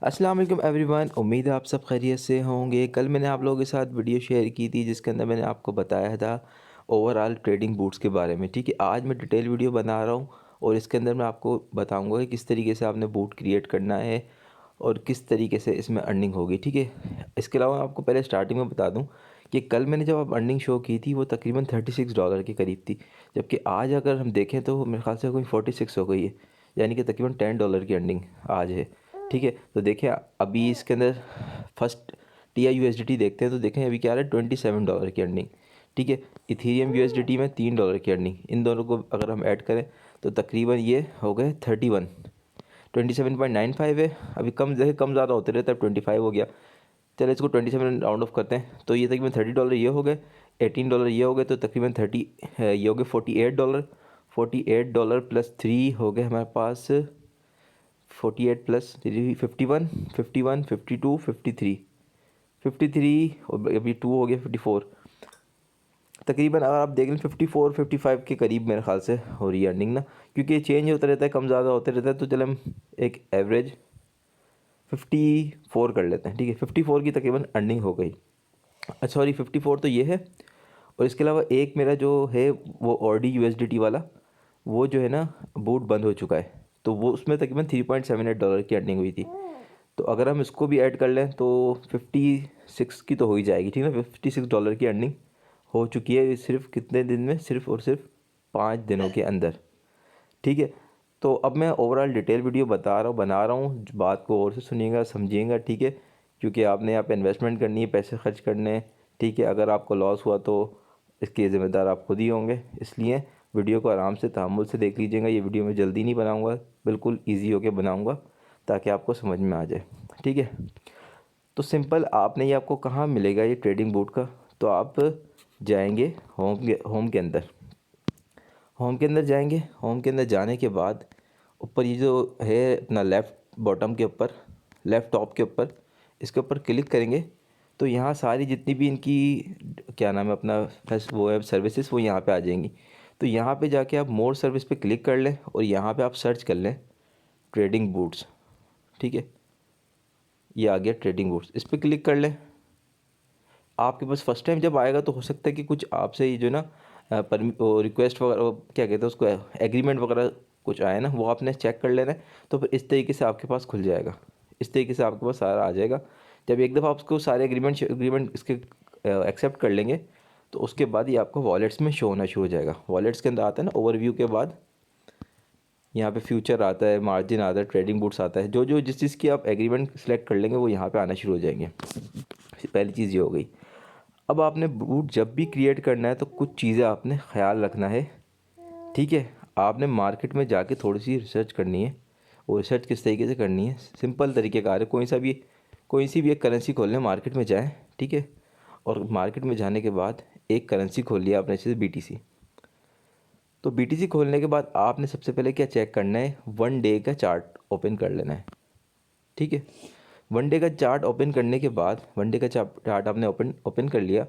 अस्सलाम वालेकुम एवरीवन। उम्मीद है आप सब खैरियत से होंगे। कल मैंने आप लोगों के साथ वीडियो शेयर की थी जिसके अंदर मैंने आपको बताया था ओवरऑल ट्रेडिंग बूट्स के बारे में। ठीक है, आज मैं डिटेल वीडियो बना रहा हूँ और इसके अंदर मैं आपको बताऊँगा कि किस तरीके से आपने बूट क्रिएट करना है और किस तरीके से इसमें अर्निंग होगी। ठीक है, इसके अलावा आपको पहले स्टार्टिंग में बता दूँ कि कल मैंने जब आप अर्निंग शो की थी वो तकरीबन $36 के करीब थी, जबकि आज अगर हम देखें तो मेरे ख्याल से कोई 46 हो गई है, यानी कि तकरीबन $10 की अर्निंग आज है। ठीक है, तो देखिए अभी इसके अंदर फर्स्ट TI/USDT देखते हैं तो देखें अभी क्या आ रहा है, $27 की अर्निंग। ठीक है, इथीरियम USDT में $3 की अर्निंग, इन दोनों को अगर हम ऐड करें तो तकरीबन ये हो गए 27.95 है। अभी कम देखे कम ज़्यादा होते रहता है, 25 हो गया। चलो इसको 27 राउंड ऑफ करते हैं तो ये तकरीबन $30 ये हो गए, $18 ये हो गए, तो तकरीबन 30 ये हो गए $48। $48 प्लस 3 हो गए हमारे पास 48 प्लस 3 51, 51 52 53, 53 और अभी 2 हो गया 54। तकरीबन अगर आप देख लें 54 55 के करीब मेरे ख्याल से हो रही है अर्निंग ना, क्योंकि ये चेंज होता रहता है, कम ज़्यादा होते रहता है। तो चलो हम एक एवरेज 54 कर लेते हैं। ठीक है, 54 की तकरीबन अर्निंग हो गई। अच्छा सॉरी, 54 तो ये है, और इसके अलावा एक मेरा जो है वो ORD/USDT वाला, वो जो है ना बूट बंद हो चुका है, तो वो उसमें तकरीबन $3.78 की अर्निंग हुई थी। तो अगर हम इसको भी ऐड कर लें तो 56 की तो हो ही जाएगी। ठीक है ना, $56 की अर्निंग हो चुकी है सिर्फ कितने दिन में, सिर्फ और सिर्फ 5 दिनों के अंदर। ठीक है, तो अब मैं ओवरऑल डिटेल वीडियो बना रहा हूँ, बात को और से सुनिएगा समझिएगा। ठीक है, क्योंकि आपने यहाँ पे इन्वेस्टमेंट करनी है, पैसे खर्च करने हैं। ठीक है, अगर आपको लॉस हुआ तो इसके ज़िम्मेदार आप खुद ही होंगे, इसलिए वीडियो को आराम से तहम्मुल से देख लीजिएगा। ये वीडियो मैं जल्दी नहीं बनाऊँगा, बिल्कुल ईजी होके बनाऊँगा ताकि आपको समझ में आ जाए। ठीक है, तो सिंपल आपने ये आपको कहाँ मिलेगा ये ट्रेडिंग बूट का, तो आप जाएंगे होम के अंदर जाएंगे। होम के अंदर जाने के बाद ऊपर ये जो है अपना लेफ़्ट बॉटम के ऊपर, लेफ़्ट टॉप के ऊपर, इसके ऊपर क्लिक करेंगे तो यहाँ सारी जितनी भी इनकी क्या नाम है अपना वो है सर्विसेज, वो यहाँ पे आ जाएंगी। तो यहाँ पे जाके आप मोर सर्विस पे क्लिक कर लें और यहाँ पे आप सर्च कर लें ट्रेडिंग बूट्स। ठीक है, ये आ गया ट्रेडिंग बूट्स, इस पर क्लिक कर लें। आपके पास फर्स्ट टाइम जब आएगा तो हो सकता है कि कुछ आपसे ये जो ना पर रिक्वेस्ट वगैरह क्या कहते हैं उसको, एग्रीमेंट वगैरह कुछ आए ना, वो आपने चेक कर लेना है। तो फिर इस तरीके से आपके पास खुल जाएगा, इस तरीके से आपके पास सारा आ जाएगा। जब एक दफ़ा आप उसको सारे एग्रीमेंट इसके एक्सेप्ट कर लेंगे तो उसके बाद ये आपको वॉलेट्स में शो होना शुरू हो जाएगा। वॉलेट्स के अंदर आता है ना ओवरव्यू के बाद यहाँ पे फ्यूचर आता है, मार्जिन आता है, ट्रेडिंग बूट्स आता है, जो जो जिस चीज़ की आप एग्रीमेंट सेलेक्ट कर लेंगे वो यहाँ पे आना शुरू हो जाएंगे। पहली चीज़ ये हो गई। अब आपने बूट जब भी क्रिएट करना है तो कुछ चीज़ें आपने ख्याल रखना है। ठीक है, आपने मार्केट में जाके थोड़ी सी रिसर्च करनी है, और रिसर्च किस तरीके से करनी है, सिंपल तरीक़ेकार है। कोई सी भी एक करेंसी खोल लें, मार्केट में जाएं। ठीक है, और मार्केट में जाने के बाद एक करेंसी खोल लिया आपने, जैसे BTC। तो BTC खोलने के बाद आपने सबसे पहले क्या चेक करना है, 1 डे का चार्ट ओपन कर लेना है। ठीक है, 1 डे का चार्ट ओपन करने के बाद 1 डे का चार्ट आपने ओपन कर लिया।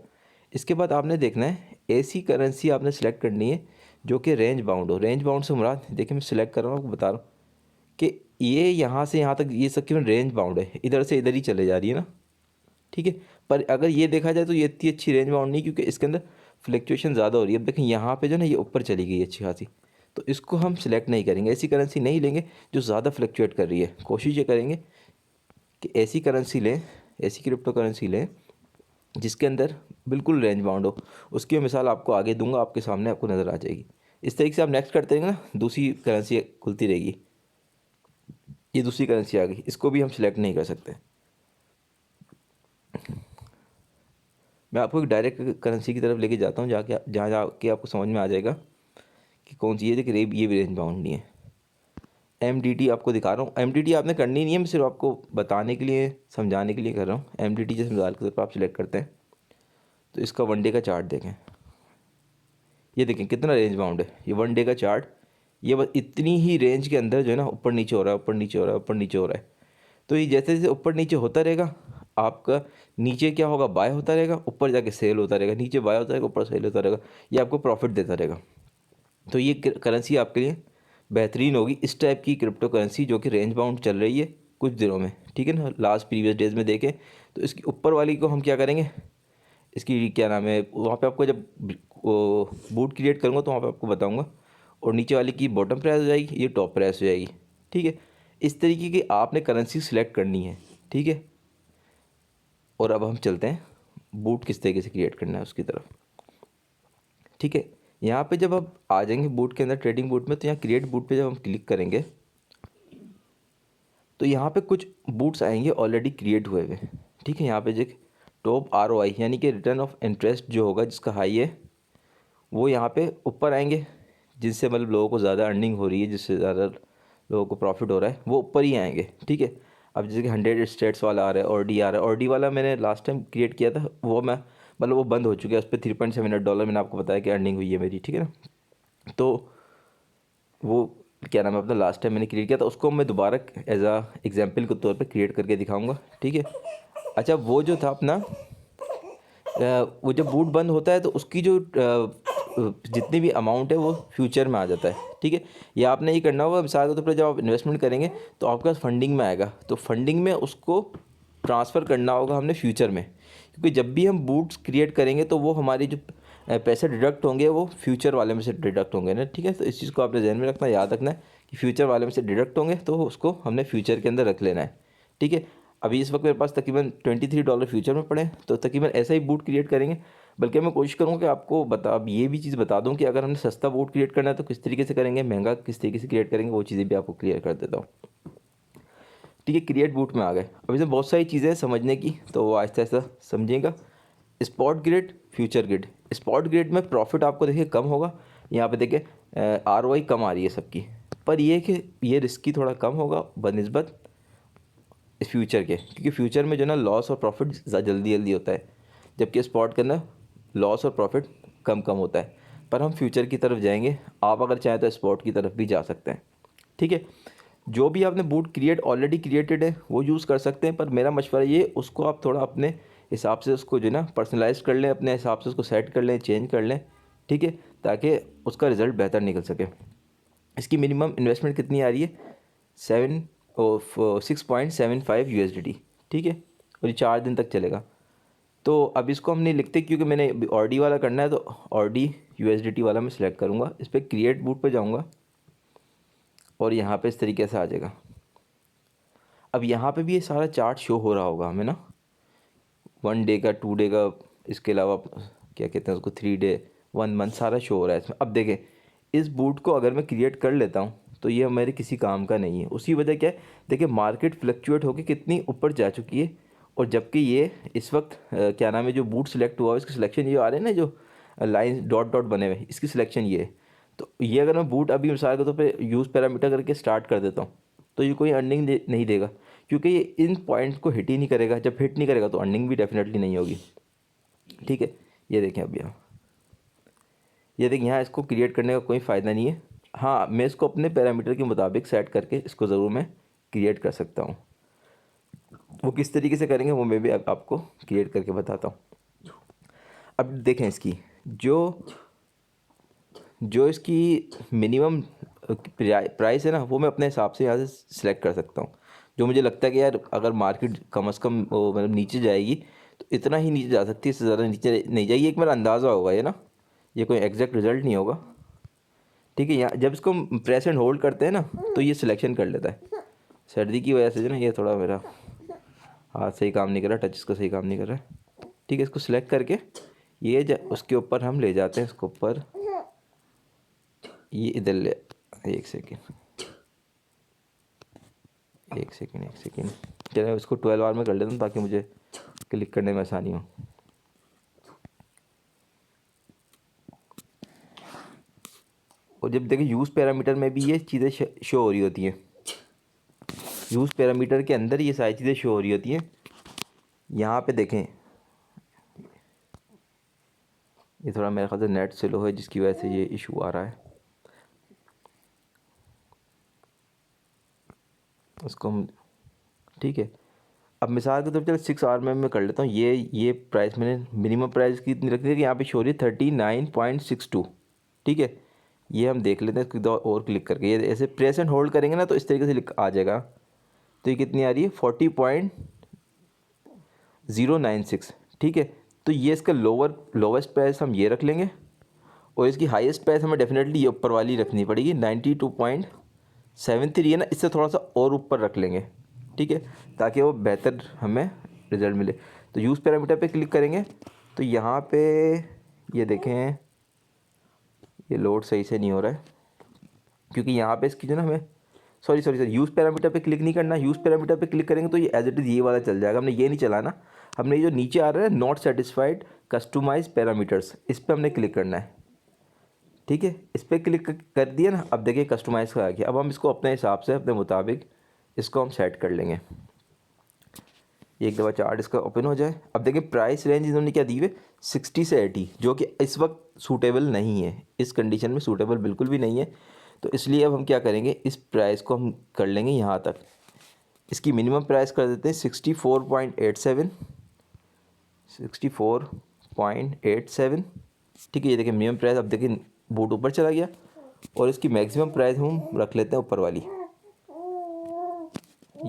इसके बाद आपने देखना है ऐसी करेंसी आपने सेलेक्ट करनी है जो कि रेंज बाउंड हो। रेंज बाउंड से मुराद, देखिए मैं सिलेक्ट कर रहा हूँ, आपको बता रहा हूँ कि ये यहाँ से यहाँ तक ये सब क्यों रेंज बाउंड है, इधर से इधर ही चले जा रही है ना। ठीक है, पर अगर ये देखा जाए तो ये इतनी अच्छी रेंज बाउंड नहीं, क्योंकि इसके अंदर फ्लक्चुएशन ज़्यादा हो रही है। अब देखें यहाँ पे जो ना ये ऊपर चली गई अच्छी खासी, तो इसको हम सिलेक्ट नहीं करेंगे, ऐसी करेंसी नहीं लेंगे जो ज़्यादा फ्लक्चुएट कर रही है। कोशिश ये करेंगे कि ऐसी करेंसी लें, ऐसी क्रिप्टो करेंसी लें जिसके अंदर बिल्कुल रेंज बाउंड हो। उसकी मैं मिसाल आपको आगे दूंगा, आपके सामने आपको नज़र आ जाएगी। इस तरीके से आप नेक्स्ट करते रहेंगे ना, दूसरी करेंसी खुलती रहेगी। ये दूसरी करेंसी आ गई, इसको भी हम सिलेक्ट नहीं कर सकते। मैं आपको एक डायरेक्ट करेंसी की तरफ लेके जाता हूँ, जाके जहाँ जाके आपको समझ में आ जाएगा कि कौन सी है। देखिए ये भी रेंज बाउंड नहीं है। MDT आपको दिखा रहा हूँ। MDT आपने करनी नहीं है, मैं सिर्फ आपको बताने के लिए, समझाने के लिए कर रहा हूँ। MDT जैसे मिसाल के तौर पर आप सिलेक्ट करते हैं तो इसका 1 डे का चार्ट देखें, ये देखें कितना रेंज बाउंड है। ये 1 डे का चार्ट, ये बस इतनी ही रेंज के अंदर जो है ना ऊपर नीचे हो रहा है, ऊपर नीचे हो रहा है, ऊपर नीचे हो रहा है। तो ये जैसे जैसे ऊपर नीचे होता रहेगा, आपका नीचे क्या होगा, बाय होता रहेगा, ऊपर जाके सेल होता रहेगा, नीचे बाय होता रहेगा, ऊपर सेल होता रहेगा। ये आपको प्रॉफिट देता रहेगा। तो ये करेंसी आपके लिए बेहतरीन होगी, इस टाइप की क्रिप्टो करेंसी जो कि रेंज बाउंड चल रही है। कुछ दिनों में, ठीक है ना, लास्ट प्रीवियस डेज में देखें तो इसकी ऊपर वाली को हम क्या करेंगे, इसकी क्या नाम है, वहाँ पे आपको जब बूट क्रिएट करूँगा तो वहाँ पे आपको बताऊँगा, और नीचे वाली की बॉटम प्राइस हो जाएगी, ये टॉप प्राइस हो जाएगी, ठीक है। इस तरीके की आपने करेंसी सिलेक्ट करनी है, ठीक है। और अब हम चलते हैं बूट किस तरीके से क्रिएट करना है उसकी तरफ, ठीक है। यहाँ पे जब आप आ जाएंगे बूट के अंदर, ट्रेडिंग बूट में, तो यहाँ क्रिएट बूट पे जब हम क्लिक करेंगे तो यहाँ पे कुछ बूट्स आएंगे ऑलरेडी क्रिएट हुए हुए, ठीक है। यहाँ पे जो टॉप ROI यानी कि रिटर्न ऑफ इंटरेस्ट जो होगा जिसका हाई है वो यहाँ पे ऊपर आएंगे, जिससे मतलब लोगों को ज़्यादा अर्निंग हो रही है, जिससे ज़्यादा लोगों को प्रॉफिट हो रहा है, वो ऊपर ही आएंगे, ठीक है। अब जैसे कि 100 स्टेट्स वाला आ रहा है, ऑडी आ रहा है, ऑडी वाला मैंने लास्ट टाइम क्रिएट किया था, वो मैं मतलब वो बंद हो चुका है, उस पर $3.7 मैंने आपको बताया कि अर्निंग हुई है मेरी, ठीक है ना। तो वो क्या नाम है अपना, लास्ट टाइम मैंने क्रिएट किया था, उसको मैं दोबारा एज आ एग्जाम्पल के तौर पे क्रिएट करके दिखाऊंगा, ठीक है। अच्छा, वो जो था अपना वो जब बूट बंद होता है तो उसकी जो जितनी भी अमाउंट है वो फ्यूचर में आ जाता है, ठीक है। ये आपने ये करना होगा, मिसाल के तौर पर जब आप इन्वेस्टमेंट करेंगे तो आपके पास फंडिंग में आएगा, तो फंडिंग में उसको ट्रांसफ़र करना होगा हमने फ्यूचर में, क्योंकि जब भी हम बूट्स क्रिएट करेंगे तो वो हमारी जो पैसे डिडक्ट होंगे वो फ्यूचर वाले में से डिडक्ट होंगे ना, ठीक है। तो इस चीज़ को आपने ध्यान में रखना, याद रखना है कि फ्यूचर वाले में से डिडक्ट होंगे तो उसको हमने फ्यूचर के अंदर रख लेना है, ठीक है। अभी इस वक्त मेरे पास तकरीबन $23 फ्यूचर में पड़े, तो तकरीबन ऐसा ही बूट क्रिएट करेंगे। बल्कि मैं कोशिश करूँगा कि आपको अब ये भी चीज़ बता दूँ कि अगर हमने सस्ता बूट क्रिएट करना है तो किस तरीके से करेंगे, महंगा किस तरीके से क्रिएट करेंगे, वो चीज़ें भी आपको क्लियर कर देता हूँ, ठीक है। क्रिएट बूट में आ गए, अब इसमें बहुत सारी चीज़ें हैं समझने की, तो वो आहिस्ता आहिस्ता समझिएगा। Spot grid, future grid. Spot grid में प्रॉफिट आपको देखिए कम होगा, यहाँ पे देखिए ROI कम आ रही है सबकी, पर ये कि ये रिस्की थोड़ा कम होगा बनिस्बत इस फ्यूचर के, क्योंकि फ्यूचर में जो ना लॉस और प्रॉफिट जल्दी जल्दी होता है, जबकि स्पॉट के अंदर लॉस और प्रॉफिट कम कम होता है। पर हम फ्यूचर की तरफ जाएंगे, आप अगर चाहें तो स्पॉट की तरफ भी जा सकते हैं, ठीक है। जो भी आपने बूट ऑलरेडी क्रिएटेड है वो यूज़ कर सकते हैं, पर मेरा मशवरा ये, उसको आप थोड़ा अपने हिसाब से उसको जो ना पर्सनलाइज कर लें, अपने हिसाब से उसको सेट कर लें, चेंज कर लें, ठीक है, ताकि उसका रिज़ल्ट बेहतर निकल सके। इसकी मिनिमम इन्वेस्टमेंट कितनी आ रही है, 6.75 USDT, ठीक है, और ये 4 दिन तक चलेगा। तो अब इसको हम नहीं लिखते क्योंकि मैंने ऑडी वाला करना है, तो ऑडी USDT वाला मैं सिलेक्ट करूँगा, इस पर क्रिएट बूट पर जाऊँगा और यहाँ पे इस तरीके से आ जाएगा। अब यहाँ पे भी ये सारा चार्ट शो हो रहा होगा हमें ना, 1 डे का, 2 डे का, इसके अलावा क्या कहते हैं उसको, 3 डे, 1 मंथ, सारा शो हो रहा है इसमें। अब देखें, इस बूट को अगर मैं क्रिएट कर लेता हूँ तो ये मेरे किसी काम का नहीं है। उसी वजह क्या है, देखिए मार्केट फ्लक्चुएट होकर कितनी ऊपर जा चुकी है, और जबकि ये इस वक्त क्या नाम है, जो बूट सिलेक्ट हुआ है इसकी सिलेक्शन ये आ रहे हैं ना, जो लाइन डॉट डॉट बने हुए, इसकी सिलेक्शन ये है। तो ये अगर मैं बूट अभी मिसाल के तौर पे यूज़ पैरामीटर करके स्टार्ट कर देता हूँ तो ये कोई अर्निंग नहीं देगा, क्योंकि ये इन पॉइंट्स को हिट ही नहीं करेगा। जब हिट नहीं करेगा तो अर्निंग भी डेफिनेटली नहीं होगी, ठीक है। ये देखें, अब ये देखें, यहाँ इसको क्रिएट करने का कोई फ़ायदा नहीं है। हाँ, मैं इसको अपने पैरामीटर के मुताबिक सेट करके इसको ज़रूर मैं क्रिएट कर सकता हूँ। वो किस तरीके से करेंगे वो मैं भी आपको क्रिएट करके बताता हूँ। अब देखें, इसकी जो इसकी मिनिमम प्राइस है ना, वो मैं अपने हिसाब से यहाँ से सिलेक्ट कर सकता हूँ। जो मुझे लगता है कि यार अगर मार्केट कम से कम मतलब नीचे जाएगी तो इतना ही नीचे जा सकती है, इससे ज़्यादा नीचे नहीं जाएगी, एक मेरा अंदाज़ा होगा ये ना, ये कोई एग्जैक्ट रिजल्ट नहीं होगा, ठीक है। यहाँ जब इसको प्रेस एंड होल्ड करते हैं ना तो ये सिलेक्शन कर लेता है। सर्दी की वजह से जो ना ये थोड़ा मेरा हाथ सही काम नहीं कर रहा, टच इसका सही काम नहीं कर रहा है, ठीक है। इसको सिलेक्ट करके ये उसके ऊपर हम ले जाते हैं, इसके ऊपर ये इधर ले, एक सेकेंड चलो इसको 12 आवर में कर लेता हूँ ताकि मुझे क्लिक करने में आसानी हो। और जब देखिए यूज़ पैरामीटर में भी ये चीज़ें शो हो रही होती हैं, यूज़ पैरामीटर के अंदर ये सारी चीज़ें शो हो रही होती हैं। यहाँ पे देखें, ये थोड़ा मेरे ख्याल से नेट स्लो है जिसकी वजह से ये इशू आ रहा है। उसको हम, ठीक है। अब मिसाल के तौर पर 6 आवर में मैं कर लेता हूँ। ये प्राइस मैंने मिनिमम प्राइस की इतनी रख दी है कि यहाँ पे शो रही है 39.62, ठीक है। ये हम देख लेते हैं इसको और क्लिक करके, ये ऐसे प्रेस एंड होल्ड करेंगे ना तो इस तरीके से आ जाएगा तो ये कितनी आ रही है 40.096, ठीक है। तो ये इसका लोवेस्ट प्राइस हम ये रख लेंगे, और इसकी हाईएस्ट प्राइस हमें डेफिनेटली ये ऊपर वाली रखनी पड़ेगी 92.73 है ना, इससे थोड़ा सा और ऊपर रख लेंगे, ठीक है, ताकि वो बेहतर हमें रिज़ल्ट मिले। तो यूज़ पैरामीटर पे क्लिक करेंगे तो यहाँ पे ये देखें, ये लोड सही से नहीं हो रहा है, क्योंकि यहाँ पे इसकी जो ना हमें सॉरी यूज़ पैरामीटर पे क्लिक नहीं करना। यूज़ पैरामीटर पे क्लिक करेंगे तो ये एज इट इज़ ये वाला चल जाएगा, हमने ये नहीं चलाना। हमने ये जो नीचे आ रहा है नॉट सेटिस्फाइड कस्टमाइज पैरामीटर्स, इस पर हमने क्लिक करना है, ठीक है। इस पर क्लिक कर दिया ना, अब देखिए कस्टमाइज़ का आ गया। अब हम इसको अपने हिसाब से अपने मुताबिक इसको हम सेट कर लेंगे। एक दफ़ा चार्ट इसका ओपन हो जाए। अब देखिए प्राइस रेंज इन्होंने क्या दी हुई है 60 से 80, जो कि इस वक्त सूटेबल नहीं है, इस कंडीशन में सूटेबल बिल्कुल भी नहीं है। तो इसलिए अब हम क्या करेंगे, इस प्राइस को हम कर लेंगे यहाँ तक। इसकी मिनिमम प्राइस कर देते हैं 64.87, 64.87, ठीक है। ये देखिए मिनिमम प्राइस, अब देखिए बूट ऊपर चला गया, और इसकी मैक्सिमम प्राइस हम रख लेते हैं ऊपर वाली,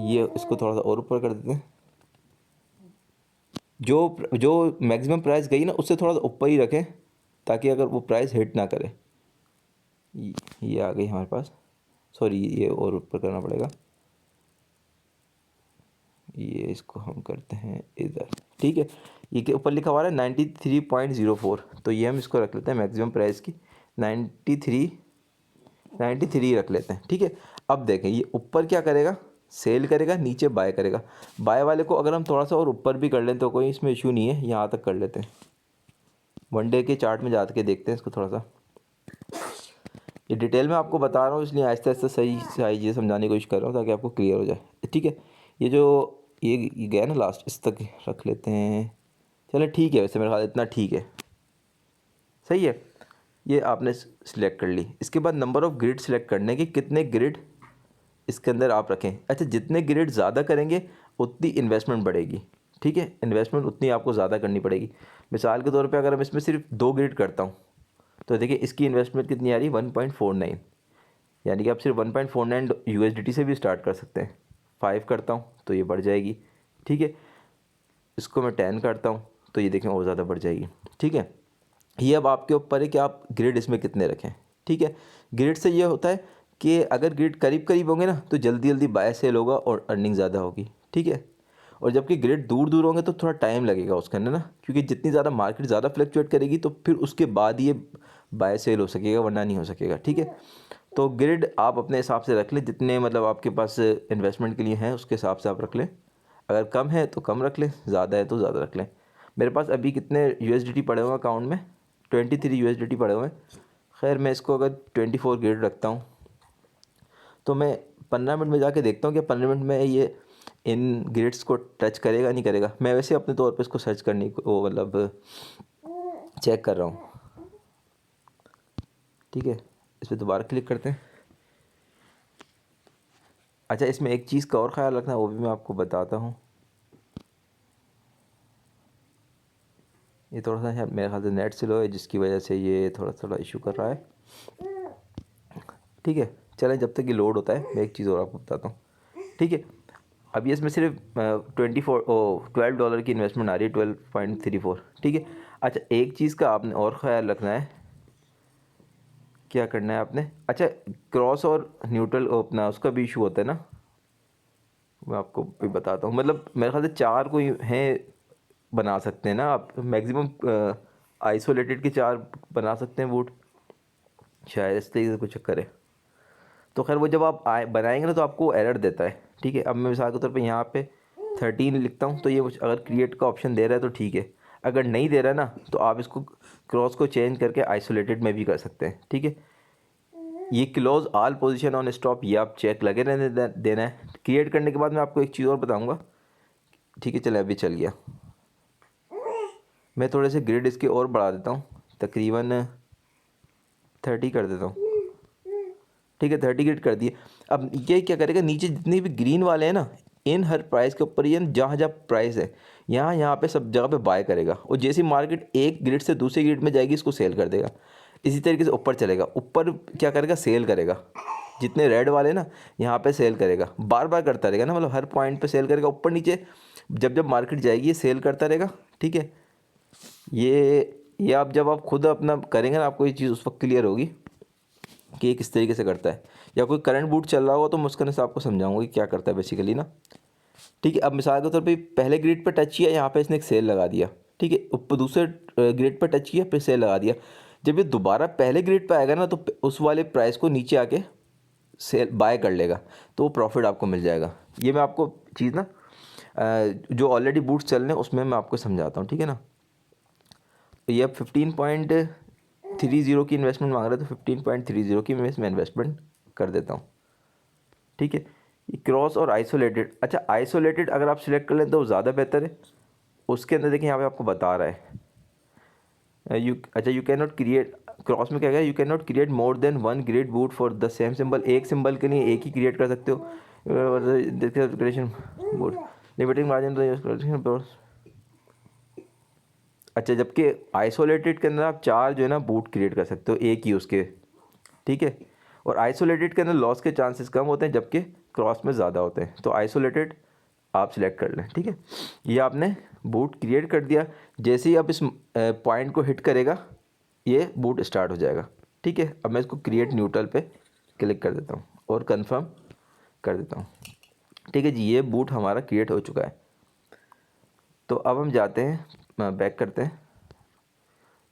ये इसको थोड़ा सा और ऊपर कर देते हैं। जो मैक्सिमम प्राइस गई ना उससे थोड़ा सा ऊपर ही रखें, ताकि अगर वो प्राइस हिट ना करे। ये आ गई हमारे पास, सॉरी ये और ऊपर करना पड़ेगा, ये इसको हम करते हैं इधर, ठीक है। ये के ऊपर लिखा हुआ है 93.04, तो ये हम इसको रख लेते हैं मैक्सिमम प्राइस की 93 रख लेते हैं, ठीक है। अब देखें ये ऊपर क्या करेगा, सेल करेगा, नीचे बाय करेगा। बाय वाले को अगर हम थोड़ा सा और ऊपर भी कर लें तो कोई इसमें इशू नहीं है, यहाँ तक कर लेते हैं। वन डे के चार्ट में जाके देखते हैं इसको थोड़ा सा। ये डिटेल में आपको बता रहा हूँ, इसलिए आहिस्ता आहिस्ता सही चीज़ें समझाने की कोशिश कर रहा हूँ ताकि आपको क्लियर हो जाए, ठीक है। ये जो ये गया ना लास्ट, इस तक रख लेते हैं। चलो ठीक है, वैसे मेरे ख्याल इतना ठीक है, सही है। ये आपने सिलेक्ट कर ली। इसके बाद नंबर ऑफ़ ग्रिड सिलेक्ट करने की, कितने ग्रिड इसके अंदर आप रखें। अच्छा, जितने ग्रिड ज़्यादा करेंगे उतनी इन्वेस्टमेंट बढ़ेगी, ठीक है। इन्वेस्टमेंट उतनी आपको ज़्यादा करनी पड़ेगी। मिसाल के तौर पे अगर मैं इसमें सिर्फ 2 ग्रिड करता हूँ तो देखिए इसकी इन्वेस्टमेंट कितनी आ रही है 1.49, यानी कि आप सिर्फ 1.49 USDT से भी स्टार्ट कर सकते हैं। 5 करता हूँ तो ये बढ़ जाएगी, ठीक है। इसको मैं 10 करता हूँ तो ये देखें और ज़्यादा बढ़ जाएगी, ठीक है। ये अब आपके ऊपर है कि आप ग्रिड इसमें कितने रखें, ठीक है। ग्रिड से ये होता है कि अगर ग्रिड करीब करीब होंगे ना तो जल्दी जल्दी बाय सेल होगा और अर्निंग ज़्यादा होगी, ठीक है। और जबकि ग्रिड दूर दूर होंगे तो थोड़ा टाइम लगेगा उसके अंदर ना, क्योंकि जितनी ज़्यादा मार्केट ज़्यादा फ्लक्चुएट करेगी तो फिर उसके बाद ये बाय सेल हो सकेगा, वरना नहीं हो सकेगा, ठीक है। तो ग्रिड आप अपने हिसाब से रख लें, जितने मतलब आपके पास इन्वेस्टमेंट के लिए हैं उसके हिसाब से आप रख लें। अगर कम है तो कम रख लें, ज़्यादा है तो ज़्यादा रख लें। मेरे पास अभी कितने USDT पड़े हुए हैं अकाउंट में, 23 USDT पड़े हुए हैं। खैर मैं इसको अगर 24 ग्रिड रखता हूँ तो मैं 15 मिनट में जाके देखता हूँ कि 15 मिनट में ये इन ग्रिड्स को टच करेगा नहीं करेगा। मैं वैसे अपने तौर पे इसको सर्च करने को मतलब चेक कर रहा हूँ, ठीक है। इस पर दोबारा क्लिक करते हैं। अच्छा, इसमें एक चीज़ का और ख्याल रखना है, वो भी मैं आपको बताता हूँ। ये थोड़ा सा है मेरे ख्याल से नेट स्लो है, जिसकी वजह से ये थोड़ा इशू कर रहा है, ठीक है। चलें, जब तक ये लोड होता है मैं एक चीज़ और आपको बताता हूँ, ठीक है। अभी इसमें सिर्फ $12 की इन्वेस्टमेंट आ रही है, 12.34, ठीक है। अच्छा, एक चीज़ का आपने और ख्याल रखना है, क्या करना है आपने। अच्छा, क्रॉस और न्यूट्रल अपना उसका भी इशू होता है ना, मैं आपको भी बताता हूँ। मतलब मेरे ख्याल से 4 कोई हैं बना सकते हैं ना आप, मैक्सिमम आइसोलेटेड के 4 बना सकते हैं बूट, शायद इस तरीके से कुछ चक्कर है। तो खैर वो जब आप बनाएंगे ना तो आपको एरर देता है, ठीक है। अब मैं मिसाल के तौर पे यहाँ पे 13 लिखता हूँ तो ये अगर क्रिएट का ऑप्शन दे रहा है तो ठीक है, अगर नहीं दे रहा है ना तो आप इसको क्रॉस को चेंज करके आइसोलेटेड में भी कर सकते हैं, ठीक है। ये close all position on stop, ये आप चेक लगे रहने देना है। क्रिएट करने के बाद मैं आपको एक चीज़ और बताऊँगा, ठीक है। चले, अभी चल गया। मैं थोड़े से ग्रिड इसके और बढ़ा देता हूँ, तकरीबन 30 कर देता हूँ, ठीक है। 30 ग्रिड कर दिए। अब ये क्या करेगा, नीचे जितने भी ग्रीन वाले हैं ना, इन हर प्राइस के ऊपर ये जहाँ जहाँ प्राइस है यहाँ पे सब जगह पे बाय करेगा, और जैसी मार्केट एक ग्रिड से दूसरी ग्रिड में जाएगी इसको सेल कर देगा। इसी तरीके से ऊपर चलेगा, ऊपर क्या करेगा, सेल करेगा, जितने रेड वाले ना यहाँ पे सेल करेगा, बार बार करता रहेगा ना, मतलब हर पॉइंट पे सेल करेगा, ऊपर नीचे जब जब मार्केट जाएगी ये सेल करता रहेगा। ठीक है, ये आप जब आप खुद अपना करेंगे ना आपको ये चीज़ उस वक्त क्लियर होगी कि ये किस तरीके से करता है। या कोई करंट बूट चल रहा होगा तो मैं उसके से आपको समझाऊंगा कि क्या करता है बेसिकली ना। ठीक है, अब मिसाल के तौर पे पहले ग्रिड पे टच किया, यहाँ पे इसने एक सेल लगा दिया। ठीक है, ऊपर दूसरे ग्रिड पे टच किया, फिर सेल लगा दिया। जब ये दोबारा पहले ग्रिड पे आएगा ना तो उस वाले प्राइस को नीचे आके सेल बाय कर लेगा, तो वो प्रॉफिट आपको मिल जाएगा। ये मैं आपको चीज़ ना जो ऑलरेडी बूट्स चल रहे हैं उसमें मैं आपको समझाता हूँ। ठीक है ना, तो ये अब 15.30 की इन्वेस्टमेंट मांग रहा है, तो 15.30 की मैं इन्वेस्टमेंट कर देता हूँ। ठीक है, ये क्रॉस और आइसोलेटेड, अच्छा आइसोलेटेड अगर आप सिलेक्ट कर लें तो ज़्यादा बेहतर है। उसके अंदर देखिए यहाँ पे आपको बता रहा है you can not create, cross में क्या है, you can not create more than one grid boot for the same symbol, एक सिंबल के लिए एक ही क्रिएट कर सकते हो। लिमिटिंग मार्जिन, अच्छा जबकि आइसोलेटेड के अंदर आप 4 जो है ना बूट क्रिएट कर सकते हो एक ही उसके। ठीक है, और आइसोलेटेड के अंदर लॉस के चांसेस कम होते हैं जबकि क्रॉस में ज़्यादा होते हैं, तो आइसोलेटेड आप सिलेक्ट कर लें। ठीक है, ये आपने बूट क्रिएट कर दिया, जैसे ही आप इस पॉइंट को हिट करेगा ये बूट स्टार्ट हो जाएगा। ठीक है, अब मैं इसको क्रिएट न्यूट्रल पे क्लिक कर देता हूँ और कंफर्म कर देता हूँ। ठीक है जी, ये बूट हमारा क्रिएट हो चुका है। तो अब हम जाते हैं, बैक करते हैं।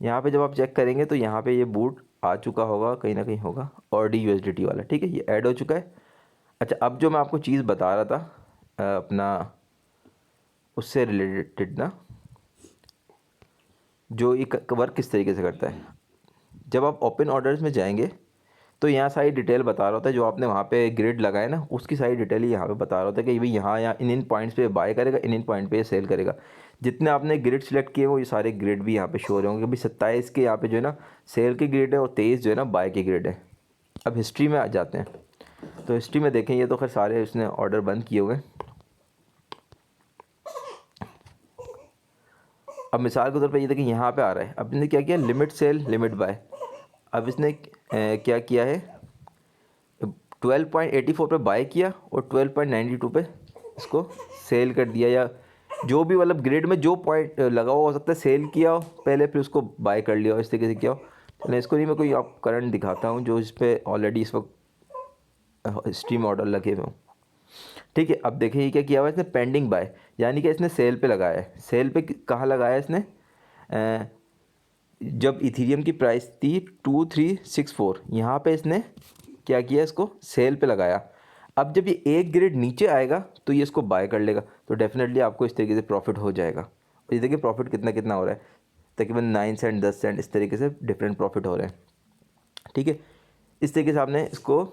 यहाँ पे जब आप चेक करेंगे तो यहाँ पे ये बूट आ चुका होगा, कहीं ना कहीं होगा, और USDT वाला। ठीक है, ये ऐड हो चुका है। अच्छा, अब जो मैं आपको चीज़ बता रहा था अपना उससे रिलेटेड ना, जो ये वर्क किस तरीके से करता है, जब आप ओपन ऑर्डर्स में जाएंगे तो यहाँ सारी डिटेल बता रहा होता है, जो आपने वहाँ पे ग्रिड लगाए ना उसकी सारी डिटेल ही यहाँ पे बता रहा होता है कि भाई यहाँ इन पॉइंट्स पे बाय करेगा, इन पॉइंट पे सेल करेगा। जितने आपने ग्रिड सेलेक्ट किए वो ये सारे ग्रिड भी यहाँ पे शो हो रहे होंगे कि भाई 27 के यहाँ पे जो है ना सेल के ग्रिड है और 23 जो है ना बाय के ग्रिड है। अब हिस्ट्री में आ जाते हैं, तो हिस्ट्री में देखें, ये तो खैर सारे उसने ऑर्डर बंद किए हुए हैं। अब मिसाल के तौर पर ये देखिए यहाँ पे आ रहा है, अब इसने क्या किया, लिमिट सेल लिमिट बाय। अब इसने क्या किया है, 12.84 पे बाय किया और 12.92 पे इसको सेल कर दिया, या जो भी मतलब ग्रिड में जो पॉइंट लगा हुआ हो सकता है सेल किया हो पहले फिर उसको बाय कर लिया हो, इस तरीके से किया हो। चलिए इसको नहीं, मैं कोई आप करंट दिखाता हूँ जो इस पर ऑलरेडी इस वक्त स्ट्रीम ऑर्डर लगे हुए हों। ठीक है, अब देखिए ये क्या किया हुआ है इसने, पेंडिंग बाय, यानी कि इसने सेल पे लगाया है। सेल पे कहाँ लगाया है इसने, जब इथीरियम की प्राइस थी 2364, यहाँ पे इसने क्या किया, इसको सेल पे लगाया। अब जब ये एक ग्रेड नीचे आएगा तो ये इसको बाय कर लेगा, तो डेफिनेटली आपको इस तरीके से प्रॉफिट हो जाएगा। और ये देखिए प्रॉफिट कितना कितना हो रहा है, तकरीबन 9 सेंट 10 सेंट इस तरीके से डिफरेंट प्रॉफिट हो रहे हैं। ठीक है, इस तरीके से आपने इसको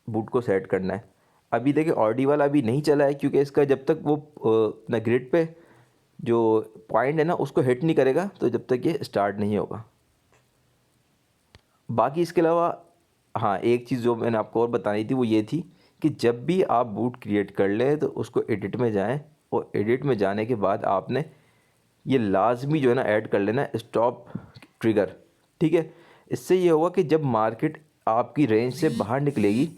बूट को सेट करना है। अभी देखिए ऑडी वाला अभी नहीं चला है क्योंकि इसका जब तक वो अपना ग्रिड पे जो पॉइंट है ना उसको हिट नहीं करेगा तो जब तक ये स्टार्ट नहीं होगा। बाकी इसके अलावा हाँ, एक चीज़ जो मैंने आपको और बतानी थी वो ये थी कि जब भी आप बूट क्रिएट कर लें तो उसको एडिट में जाएं, और एडिट में जाने के बाद आपने ये लाजमी जो है ना ऐड कर लेना स्टॉप ट्रिगर। ठीक है, इससे ये होगा कि जब मार्केट आपकी रेंज से बाहर निकलेगी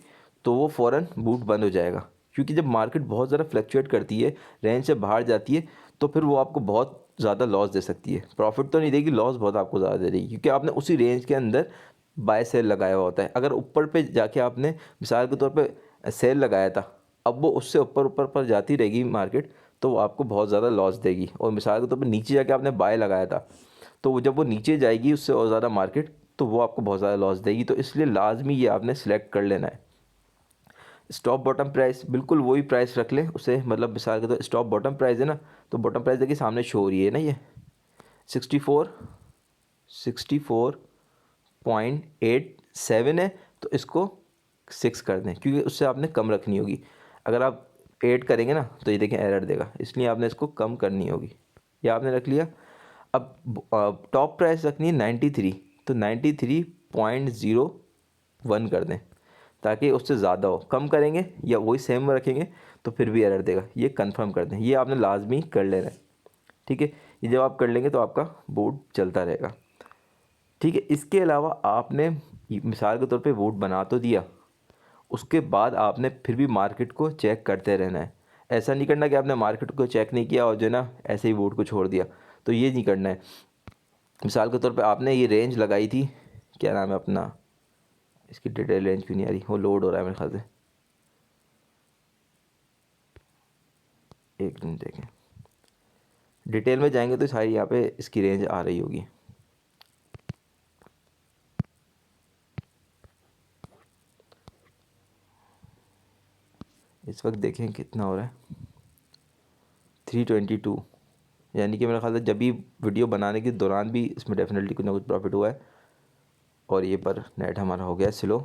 तो वो फ़ौरन बूट बंद हो जाएगा, क्योंकि जब मार्केट बहुत ज़्यादा फ्लक्चुएट करती है, रेंज से बाहर जाती है, तो फिर वो आपको बहुत ज़्यादा लॉस दे सकती है। प्रॉफिट तो नहीं देगी, लॉस बहुत आपको ज़्यादा दे देगी, क्योंकि आपने उसी रेंज के अंदर बाय सेल लगाया हुआ होता है। अगर ऊपर पे जाके आपने मिसाल के तौर पे सेल लगाया था, अब वो उससे ऊपर ऊपर पर जाती रहेगी मार्केट, तो वो आपको बहुत ज़्यादा लॉस देगी। और मिसाल के तौर पे नीचे जाके आपने बाय लगाया था, तो वो जब वो नीचे जाएगी उससे और ज़्यादा मार्केट, तो वो आपको बहुत ज़्यादा लॉस देगी। तो इसलिए लाजमी ये आपने सेलेक्ट कर लेना है। स्टॉप बॉटम प्राइस बिल्कुल वही प्राइस रख लें उसे, मतलब मिसाल के तौर स्टॉप बॉटम प्राइस है ना, तो बॉटम प्राइस देखिए सामने शो हो रही है ना, ये 64.87 है, तो इसको 6 कर दें क्योंकि उससे आपने कम रखनी होगी। अगर आप 8 करेंगे ना तो ये देखें एरर देगा, इसलिए आपने इसको कम करनी होगी। ये आपने रख लिया। अब टॉप प्राइस रखनी है 93, तो 93.01 कर दें ताकि उससे ज़्यादा हो। कम करेंगे या वही सेम रखेंगे तो फिर भी एरर देगा, ये कंफर्म कर दें, ये आपने लाजमी कर लेना है। ठीक है, ये जब आप कर लेंगे तो आपका बोर्ड चलता रहेगा। ठीक है, इसके अलावा आपने मिसाल के तौर पे बोर्ड बना तो दिया, उसके बाद आपने फिर भी मार्केट को चेक करते रहना है। ऐसा नहीं करना कि आपने मार्केट को चेक नहीं किया और जो है ना ऐसे ही वोट को छोड़ दिया, तो ये नहीं करना है। मिसाल के तौर पे आपने ये रेंज लगाई थी, क्या नाम है अपना, इसकी डिटेल रेंज क्यों नहीं आ रही, वो लोड हो रहा है मेरे ख्याल से, एक मिनट देखें, डिटेल में जाएंगे तो सारी यहाँ पे इसकी रेंज आ रही होगी। इस वक्त देखें कितना हो रहा है, 322, यानी कि मेरे ख्याल से जब भी वीडियो बनाने के दौरान भी इसमें डेफिनेटली कुछ ना कुछ प्रॉफिट हुआ है। और ये पर नेट हमारा हो गया स्लो।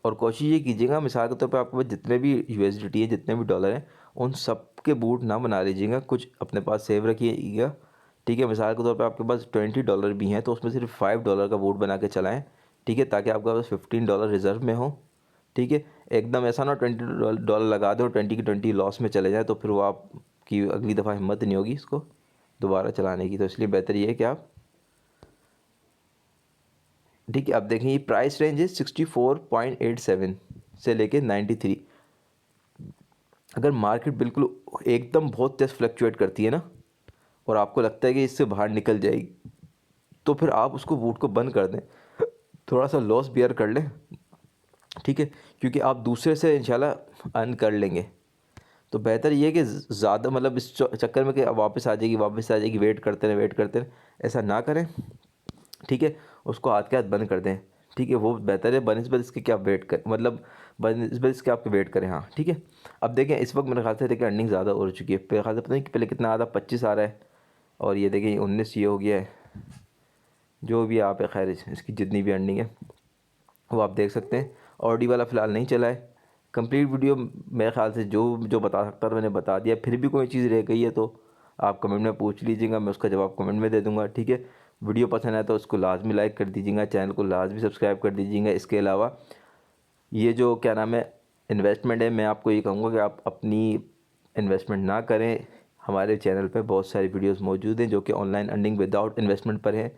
और कोशिश ये कीजिएगा, मिसाल के तौर पर आपके पास जितने भी USDT है, जितने भी डॉलर हैं, उन सब के बूट ना बना लीजिएगा, कुछ अपने पास सेव रखिएगा, ठीक है। मिसाल के तौर पे आपके पास $20 भी हैं तो उसमें सिर्फ $5 का बूट बना के चलाएं, ठीक है, ताकि आपके पास $15 रिज़र्व में हो, ठीक है। एकदम ऐसा ना $20 लगा दो, 20 की 20 लॉस में चले जाए, तो फिर वो आपकी अगली दफ़ा हिम्मत नहीं होगी इसको दोबारा चलाने की। तो इसलिए बेहतर ये है कि आप, ठीक है, अब देखें ये प्राइस रेंज है 64.87 से लेके 93। अगर मार्केट बिल्कुल एकदम बहुत तेज़ फ्लक्चुएट करती है ना, और आपको लगता है कि इससे बाहर निकल जाएगी, तो फिर आप उसको वोट को बंद कर दें, थोड़ा सा लॉस बियर कर लें, ठीक है, क्योंकि आप दूसरे से इंशाल्लाह अर्न कर लेंगे। तो बेहतर ये है कि ज़्यादा मतलब इस चक्कर में कि वापस आ जाएगी, वेट करते रहें, ऐसा ना करें, ठीक है। उसको हाथ के हाथ बंद कर दें, ठीक है, वो बेहतर है बनस्बत इसके कि आप वेट करें, मतलब बनस्बत इसके आपके वेट करें, हाँ, ठीक है। अब देखें इस वक्त मेरे ख्याल से देखिए अर्निंग ज़्यादा हो चुकी है, मेरे ख्याल से पता नहीं कि पहले कितना आता, 25 आ रहा है, और ये देखें 19 ये हो गया है। जो भी आप है, खैर इसकी जितनी भी अर्निंग है वो आप देख सकते हैं। ऑडी वाला फ़िलहाल नहीं चला है। कंप्लीट वीडियो मेरे ख्याल से जो जो बता सकता था मैंने बता दिया। फिर भी कोई चीज़ रह गई है तो आप कमेंट में पूछ लीजिएगा, मैं उसका जवाब कमेंट में दे दूँगा, ठीक है। वीडियो पसंद आए तो उसको लाजमी लाइक कर दीजिएगा, चैनल को लाजमी सब्सक्राइब कर दीजिएगा। इसके अलावा ये जो क्या नाम है इन्वेस्टमेंट है, मैं आपको ये कहूँगा कि आप अपनी इन्वेस्टमेंट ना करें। हमारे चैनल पे बहुत सारी वीडियोस मौजूद हैं जो कि ऑनलाइन अर्निंग विदाउट इन्वेस्टमेंट पर हैं,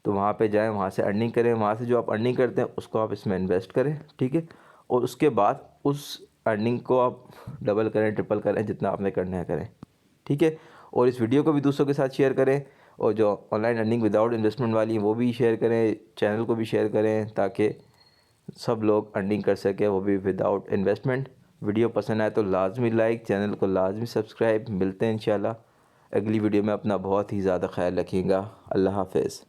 तो वहाँ पे जाएं, वहाँ से अर्निंग करें, वहाँ से जो आप अर्निंग करते हैं उसको आप इसमें इन्वेस्ट करें, ठीक है। और उसके बाद उस अर्निंग को आप डबल करें, ट्रिपल करें, जितना आपने करना है करें, ठीक है। और इस वीडियो को भी दूसरों के साथ शेयर करें, और जो ऑनलाइन अर्निंग विदाउट इन्वेस्टमेंट वाली है वो भी शेयर करें, चैनल को भी शेयर करें, ताकि सब लोग अर्निंग कर सके, वो भी विदाउट इन्वेस्टमेंट। वीडियो पसंद आए तो लाजमी लाइक, चैनल को लाजमी सब्सक्राइब। मिलते हैं इंशाल्लाह अगली वीडियो में। अपना बहुत ही ज़्यादा ख्याल रखिएगा। अल्लाह हाफ़िज़।